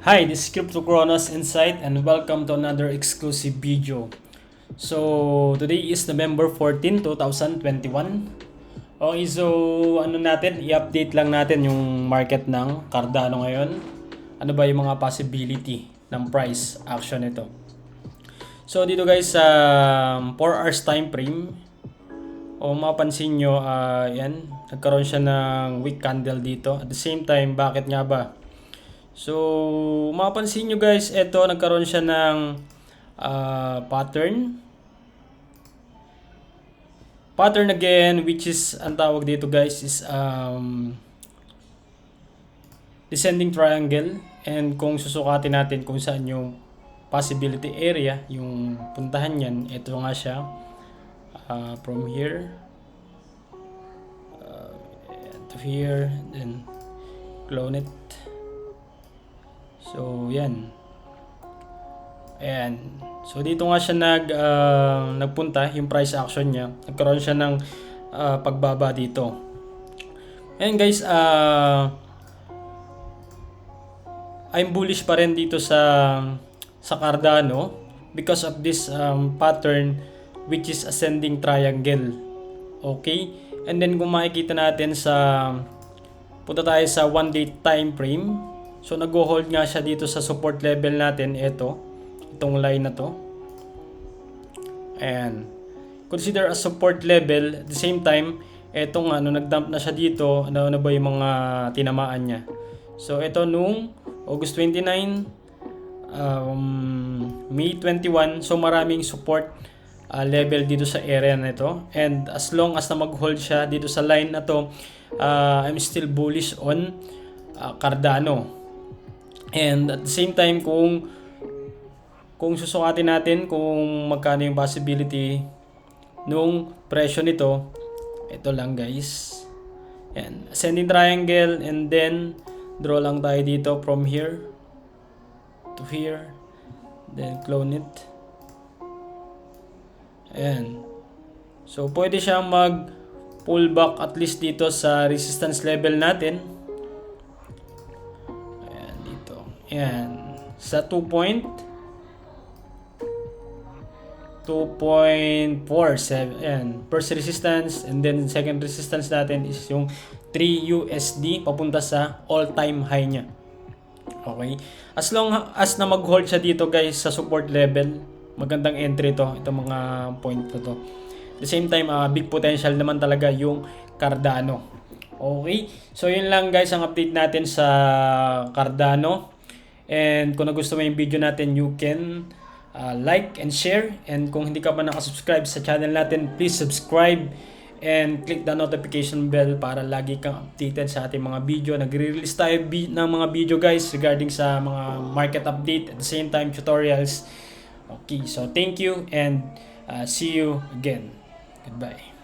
Hi, this is CryptoKronos Insight and welcome to another exclusive video. So, today is November 14, 2021. Okay, so i-update lang natin yung market ng Cardano ngayon. Ano ba yung mga possibility ng price action nito? So, dito guys sa 4 hours time frame, mapapansin nyo, yan, nagkaroon siya ng weak candle dito. At the same time, bakit nga ba? So, mapapansin nyo guys, ito nagkaroon siya ng pattern. Pattern again, which is, ang tawag dito guys is descending triangle. And kung susukatin natin kung saan yung possibility area, yung puntahan yan, ito nga siya. From here to here, then clone it. So, yan. Ayan. So, dito nga siya nagpunta, yung price action niya. Nagkaroon siya ng pagbaba dito. Ayan guys, I'm bullish pa rin dito sa Cardano because of this pattern which is ascending triangle. Okay? And then kung makikita natin punta tayo sa 1-day time frame. So, nag-hold nga siya dito sa support level natin. Itong line na to. And consider as support level. At the same time, nag-dump na siya dito. Ano ba yung mga tinamaan niya. So, ito nung August 29, May 21. So, maraming support level dito sa area na ito. And as long as na mag-hold siya dito sa line na to, I'm still bullish on Cardano. And at the same time, kung susukatin natin kung magkano yung possibility nung presyo nito, ito lang guys. Yan, ascending triangle, and then draw lang tayo dito from here to here, then clone it. Ayan. So, pwede siyang mag-pull back at least dito sa resistance level natin. Ayan, dito. Ayan. Sa 2.47. Ayan. First resistance, and then second resistance natin is yung 3 USD papunta sa all-time high niya. Okay? As long as na mag-hold siya dito guys sa support level, magandang entry to, itong mga point to. At the same time, big potential naman talaga yung Cardano. Okay? So, yun lang guys ang update natin sa Cardano. And kung nagustuhan mo yung video natin, you can like and share. And kung hindi ka pa nakasubscribe sa channel natin, please subscribe and click the notification bell para lagi kang updated sa ating mga video. Nagre-release tayo ng mga video guys regarding sa mga market update, at the same time tutorials. Okay, so thank you and see you again. Goodbye.